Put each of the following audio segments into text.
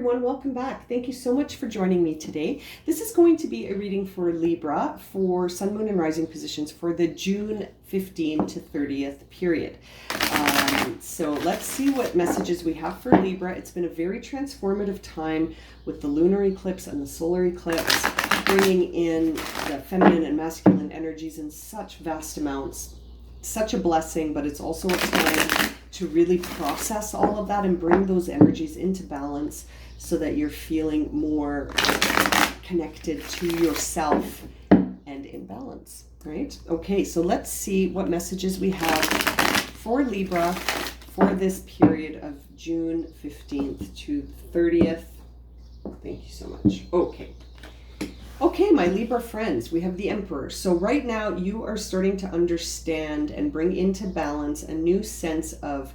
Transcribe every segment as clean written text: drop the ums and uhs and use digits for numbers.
everyone, welcome back. Thank you so much for joining me today. This is going to be a reading for Libra for Sun, Moon, and Rising positions for the June 15 to 30th period. So let's see what messages we have for Libra. It's been a very transformative time with the lunar eclipse and the solar eclipse, bringing in the feminine and masculine energies in such vast amounts. Such a blessing, but it's also a time to really process all of that and bring those energies into balance so that you're feeling more connected to yourself and in balance, right? Okay, so let's see what messages we have for Libra for this period of June 15th to 30th. Thank you so much. Okay, my Libra friends, we have the Emperor. So right now you are starting to understand and bring into balance a new sense of,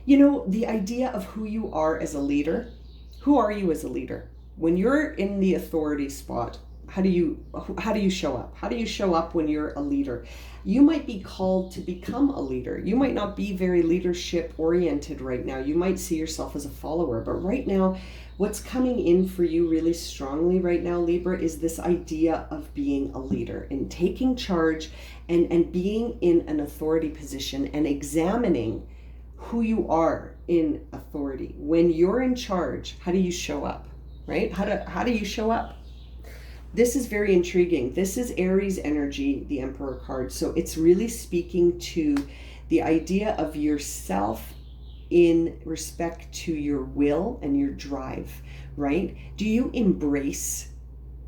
the idea of who you are as a leader. Who are you as a leader? When you're in the authority spot, how do you show up? How do you show up when you're a leader? You might be called to become a leader. You might not be very leadership oriented right now. You might see yourself as a follower, but right now, what's coming in for you really strongly right now, Libra, is this idea of being a leader and taking charge and being in an authority position and examining who you are in authority. When you're in charge, how do you show up, right? How do you show up? This is very intriguing. This is Aries energy, the Emperor card. So it's really speaking to the idea of yourself in respect to your will and your drive, right? Do you embrace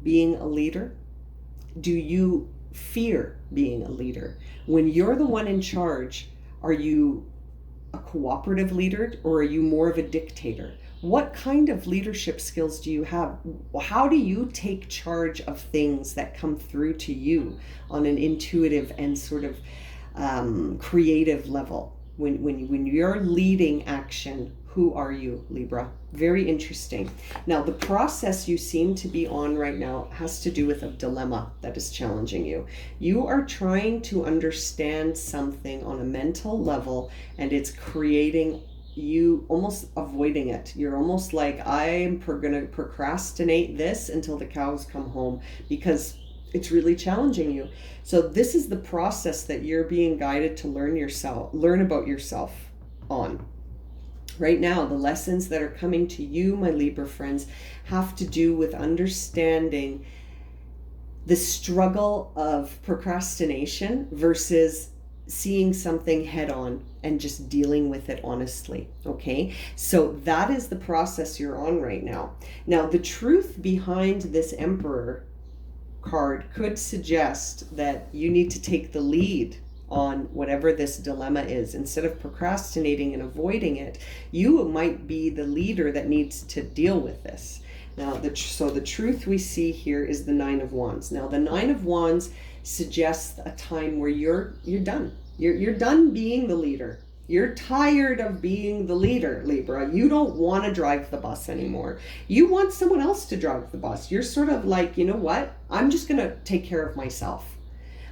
being a leader? Do you fear being a leader? When you're the one in charge, are you a cooperative leader or are you more of a dictator? What kind of leadership skills do you have? How do you take charge of things that come through to you on an intuitive and sort of creative level? When you're leading action, who are you, Libra? Very interesting. Now, the process you seem to be on right now has to do with a dilemma that is challenging you. You are trying to understand something on a mental level, and it's creating you almost avoiding it. You're almost like, I'm going to procrastinate this until the cows come home because it's really challenging you. So this is the process that you're being guided to learn about yourself on. Right now, the lessons that are coming to you, my Libra friends, have to do with understanding the struggle of procrastination versus seeing something head on and just dealing with it honestly. Okay, so that is the process you're on right now. Now, the truth behind this Emperor card could suggest that you need to take the lead on whatever this dilemma is. Instead of procrastinating and avoiding it, you might be the leader that needs to deal with this. Now, so the truth we see here is the Nine of Wands. Now, the Nine of Wands suggests a time where you're done. You're done being the leader. You're tired of being the leader, Libra. You don't want to drive the bus anymore. You want someone else to drive the bus. You're sort of like, you know what? I'm just going to take care of myself.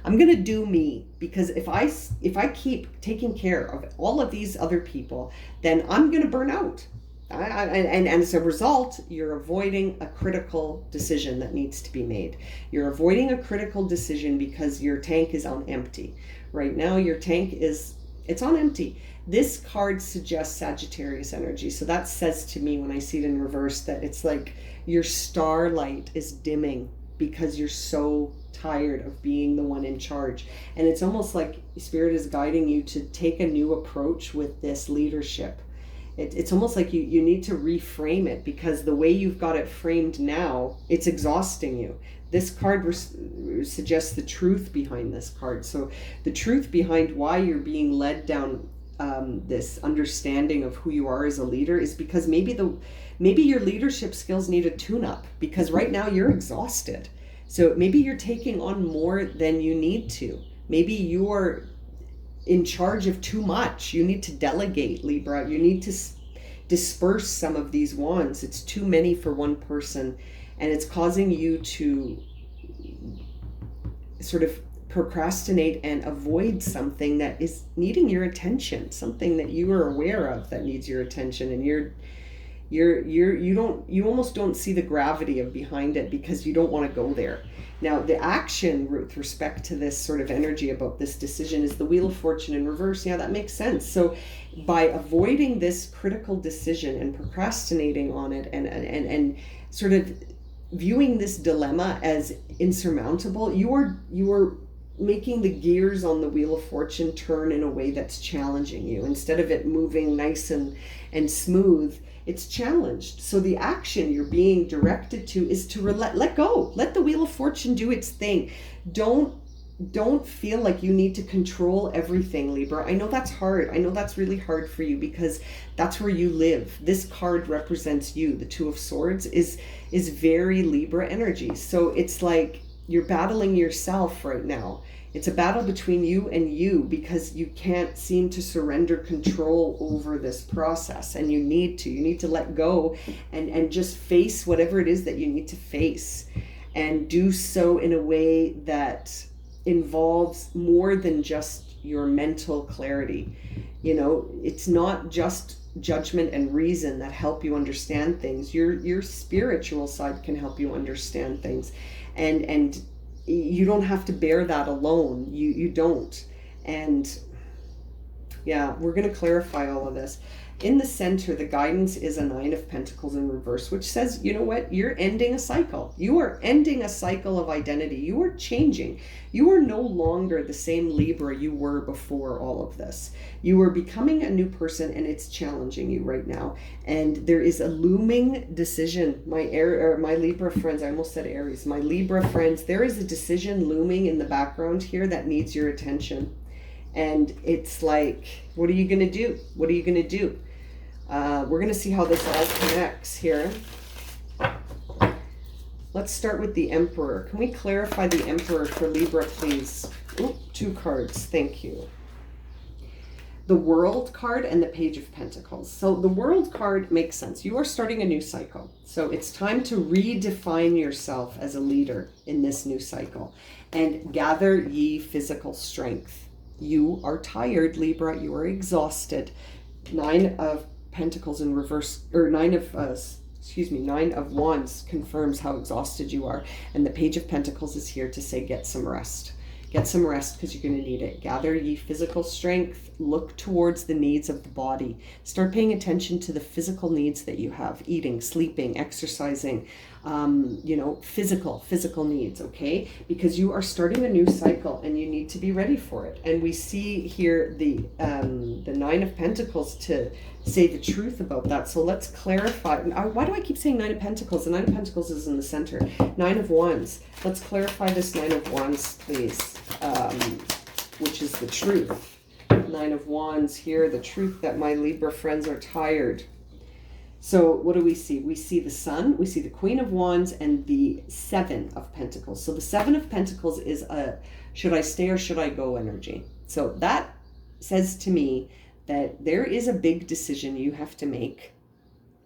I'm going to do me, because if I keep taking care of all of these other people, then I'm going to burn out. And as a result, you're avoiding a critical decision that needs to be made. You're avoiding a critical decision because your tank is on empty. Right now, your tank it's on empty. This card suggests Sagittarius energy. So that says to me when I see it in reverse that it's like your starlight is dimming because you're so tired of being the one in charge. And it's almost like Spirit is guiding you to take a new approach with this leadership. It's almost like you need to reframe it, because the way you've got it framed now, it's exhausting you. This card suggests the truth behind this card. So the truth behind why you're being led down this understanding of who you are as a leader is because maybe your leadership skills need a tune-up, because right now you're exhausted. So maybe you're taking on more than you need to. Maybe you're in charge of too much. You need to delegate, Libra. You need to disperse some of these wands. It's too many for one person, and it's causing you to sort of procrastinate and avoid something that is needing your attention, something that you are aware of that needs your attention, and You almost don't see the gravity of behind it because you don't want to go there. Now, the action with respect to this sort of energy about this decision is the Wheel of Fortune in reverse. Yeah, that makes sense. So by avoiding this critical decision and procrastinating on it and sort of viewing this dilemma as insurmountable, you are making the gears on the Wheel of Fortune turn in a way that's challenging you. Instead of it moving nice and smooth, it's challenged. So the action you're being directed to is to let go. Let the Wheel of Fortune do its thing. Don't feel like you need to control everything, Libra. I know that's hard. I know that's really hard for you because that's where you live. This card represents you. The Two of Swords is very Libra energy. So it's like you're battling yourself right now. It's a battle between you and you because you can't seem to surrender control over this process, and you need to let go and just face whatever it is that you need to face, and do so in a way that involves more than just your mental clarity. You know, it's not just judgment and reason that help you understand things. Your spiritual side can help you understand things, and you don't have to bear that alone. You don't. And yeah, we're going to clarify all of this. In the center, the guidance is a Nine of Pentacles in reverse, which says, you know what? You're ending a cycle. You are ending a cycle of identity. You are changing. You are no longer the same Libra you were before all of this. You are becoming a new person, and it's challenging you right now. And there is a looming decision. My Libra friends, I almost said Aries. My Libra friends, there is a decision looming in the background here that needs your attention. And it's like, what are you going to do? What are you going to do? We're going to see how this all connects here. Let's start with the Emperor. Can we clarify the Emperor for Libra, please? Ooh, 2 cards. Thank you. The World card and the Page of Pentacles. So the World card makes sense. You are starting a new cycle. So it's time to redefine yourself as a leader in this new cycle. And gather ye physical strength. You are tired, Libra. You are exhausted. 9 of Pentacles in reverse, or 9 of Wands confirms how exhausted you are. And the Page of Pentacles is here to say, get some rest. Get some rest because you're going to need it. Gather ye physical strength. Look towards the needs of the body. Start paying attention to the physical needs that you have. Eating, sleeping, exercising, physical needs, okay? Because you are starting a new cycle and you need to be ready for it. And we see here the 9 of Pentacles to say the truth about that. So let's clarify. Why do I keep saying 9 of Pentacles? The 9 of Pentacles is in the center. 9 of Wands. Let's clarify this 9 of Wands, please, which is the truth. 9 of Wands here, the truth that my Libra friends are tired. So what do we see? We see the Sun, we see the Queen of Wands, and the 7 of Pentacles. So the 7 of Pentacles is a should I stay or should I go energy. So that says to me that there is a big decision you have to make.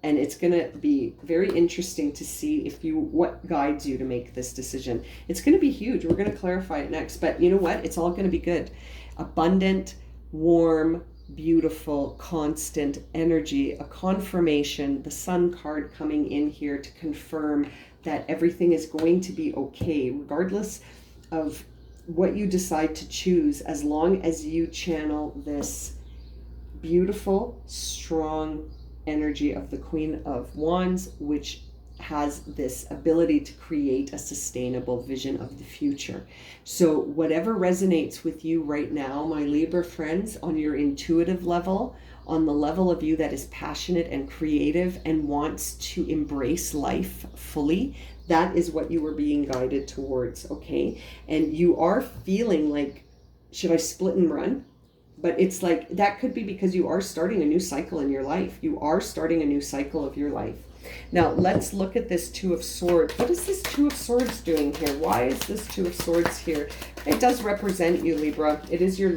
And it's going to be very interesting to see what guides you to make this decision. It's going to be huge. We're going to clarify it next. But you know what? It's all going to be good. Abundant, warm, beautiful, constant energy, a confirmation, the Sun card coming in here to confirm that everything is going to be okay, regardless of what you decide to choose, as long as you channel this beautiful, strong energy of the Queen of Wands, which has this ability to create a sustainable vision of the future. So whatever resonates with you right now, my Libra friends, on your intuitive level, on the level of you that is passionate and creative and wants to embrace life fully, that is what you are being guided towards, okay? And you are feeling like, should I split and run? But it's like, that could be because you are starting a new cycle in your life. You are starting a new cycle of your life. Now, let's look at this Two of Swords. What is this Two of Swords doing here? Why is this Two of Swords here? It does represent you, Libra. It is your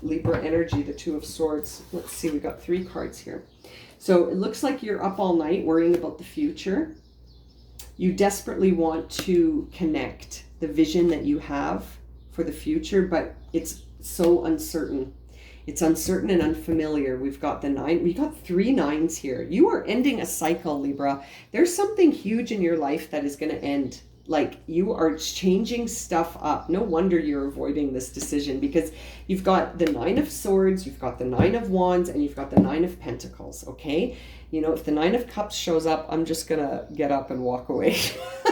Libra energy, the Two of Swords. Let's see, we got 3 cards here. So it looks like you're up all night worrying about the future. You desperately want to connect the vision that you have for the future, but it's so uncertain. It's uncertain and unfamiliar. We've got the 9. We got 3 9s here. You are ending a cycle, Libra. There's something huge in your life that is going to end. Like, you are changing stuff up. No wonder you're avoiding this decision, because you've got the 9 of Swords, you've got the 9 of Wands, and you've got the 9 of Pentacles, okay? You know, if the 9 of Cups shows up, I'm just going to get up and walk away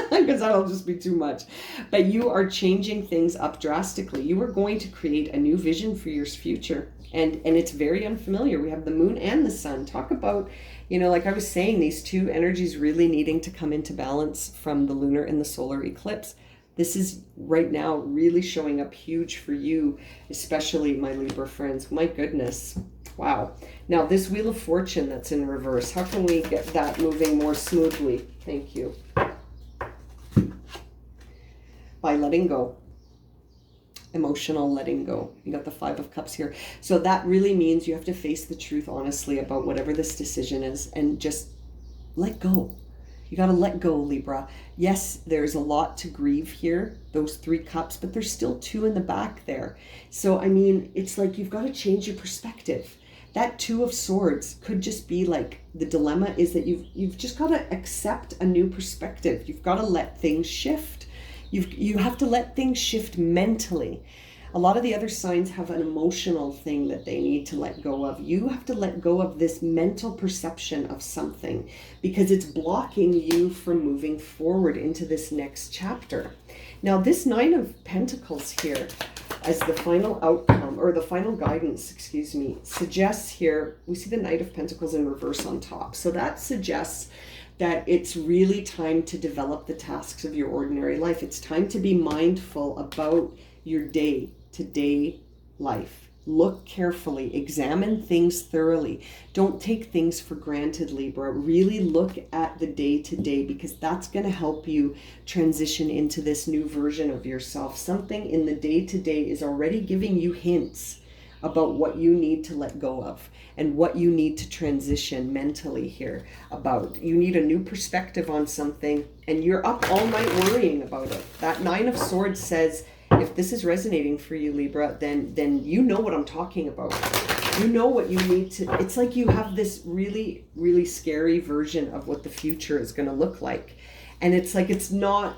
because that'll just be too much. But you are changing things up drastically. You are going to create a new vision for your future. And it's very unfamiliar. We have the Moon and the Sun. Talk about, you know, like I was saying, these two energies really needing to come into balance from the lunar and the solar eclipse. This is right now really showing up huge for you, especially my Libra friends. My goodness. Wow. Now this Wheel of Fortune that's in reverse, how can we get that moving more smoothly? Thank you. By letting go. Emotional letting go. You got the 5 of Cups here. So that really means you have to face the truth honestly about whatever this decision is and just let go. You got to let go, Libra. Yes, there's a lot to grieve here, those 3 cups, but there's still 2 in the back there. So, I mean, it's like you've got to change your perspective. That 2 of Swords could just be like, the dilemma is that you've just got to accept a new perspective. You've got to let things shift. You have to let things shift mentally. A lot of the other signs have an emotional thing that they need to let go of. You have to let go of this mental perception of something because it's blocking you from moving forward into this next chapter. Now, this 9 of Pentacles here as the final outcome, or the final guidance, excuse me, suggests here, we see the Knight of Pentacles in reverse on top. So that suggests that it's really time to develop the tasks of your ordinary life. It's time to be mindful about your day-to-day life. Look carefully, examine things thoroughly. Don't take things for granted, Libra. Really look at the day-to-day, because that's going to help you transition into this new version of yourself. Something in the day-to-day is already giving you hints about what you need to let go of and what you need to transition mentally here about. You need a new perspective on something, and you're up all night worrying about it. That 9 of Swords says, if this is resonating for you, Libra, then you know what I'm talking about. You know what you need to, it's like you have this really, really scary version of what the future is going to look like. And it's like, it's not,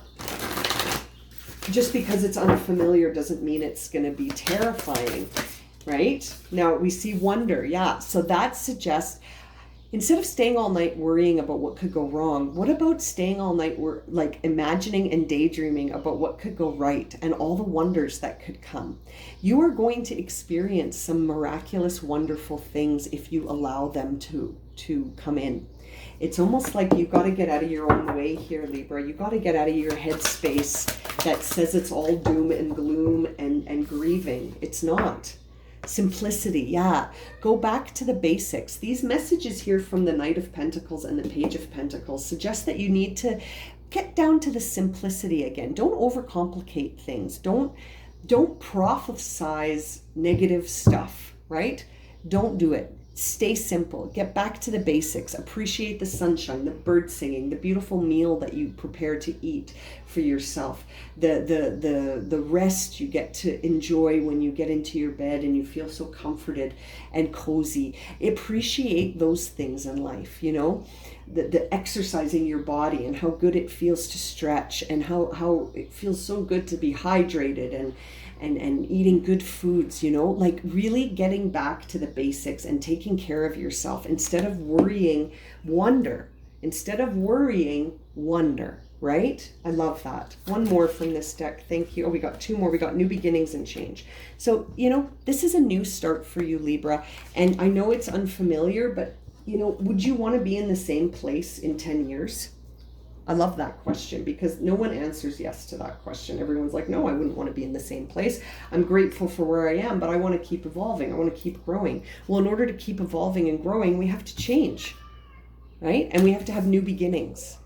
just because it's unfamiliar doesn't mean it's going to be terrifying. Right? Now we see wonder. Yeah. So that suggests, instead of staying all night worrying about what could go wrong, what about staying all night like imagining and daydreaming about what could go right and all the wonders that could come? You are going to experience some miraculous, wonderful things if you allow them to come in. It's almost like you've got to get out of your own way here, Libra. You've got to get out of your headspace that says it's all doom and gloom and grieving. It's not. Simplicity, yeah. Go back to the basics. These messages here from the Knight of Pentacles and the Page of Pentacles suggest that you need to get down to the simplicity again. Don't overcomplicate things. Don't prophesize negative stuff, right? Don't do it. Stay simple. Get back to the basics. Appreciate the sunshine, the bird singing, the beautiful meal that you prepare to eat for yourself, the rest you get to enjoy when you get into your bed and you feel so comforted and cozy. Appreciate those things in life, you know, the exercising your body and how good it feels to stretch and how it feels so good to be hydrated and eating good foods, you know, like really getting back to the basics and taking care of yourself instead of worrying, wonder. Instead of worrying, wonder, right? I love that. One more from this deck. Thank you. Oh, we got 2 more. We got New Beginnings and Change. So, you know, this is a new start for you, Libra. And I know it's unfamiliar, but, you know, would you want to be in the same place in 10 years? I love that question because no one answers yes to that question. Everyone's like, no, I wouldn't want to be in the same place. I'm grateful for where I am, but I want to keep evolving. I want to keep growing. Well, in order to keep evolving and growing, we have to change, right? And we have to have new beginnings.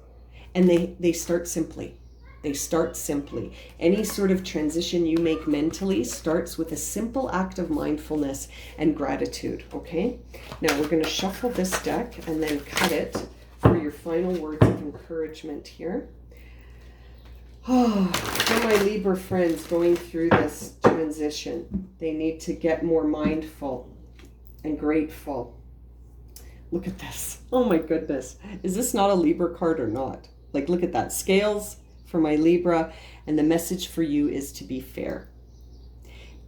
And they start simply. They start simply. Any sort of transition you make mentally starts with a simple act of mindfulness and gratitude, okay? Now we're going to shuffle this deck and then cut it for your final words of encouragement here. Oh, for my Libra friends going through this transition, they need to get more mindful and grateful. Look at this. Oh my goodness. Is this not a Libra card or not? Like, look at that. Scales for my Libra, and the message for you is to be fair.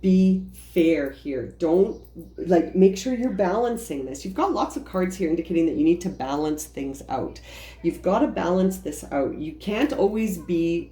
Be fair here. Don't, like, make sure you're balancing this. You've got lots of cards here indicating that you need to balance things out. You've got to balance this out. You can't always be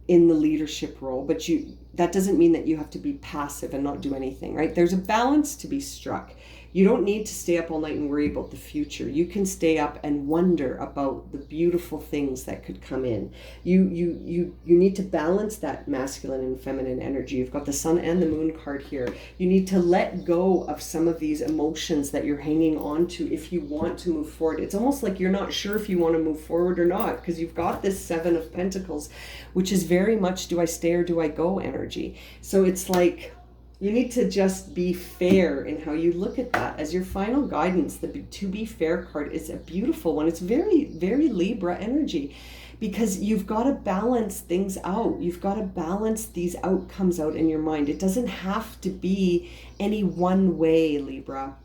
in the leadership role, but that doesn't mean that you have to be passive and not do anything, right? There's a balance to be struck. You don't need to stay up all night and worry about the future. You can stay up and wonder about the beautiful things that could come in. You need to balance that masculine and feminine energy. You've got the sun and the moon card here. You need to let go of some of these emotions that you're hanging on to if you want to move forward. It's almost like you're not sure if you want to move forward or not, because you've got this Seven of Pentacles, which is very much do I stay or do I go energy. So it's like, you need to just be fair in how you look at that. As your final guidance, the to be fair card is a beautiful one. It's very, very Libra energy, because you've got to balance things out. You've got to balance these outcomes out in your mind. It doesn't have to be any one way, Libra.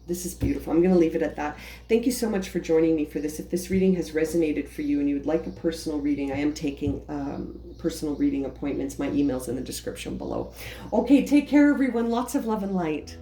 This is beautiful. I'm going to leave it at that. Thank you so much for joining me for this. If this reading has resonated for you and you would like a personal reading, I am taking personal reading appointments. My email's in the description below. Okay, take care, everyone. Lots of love and light.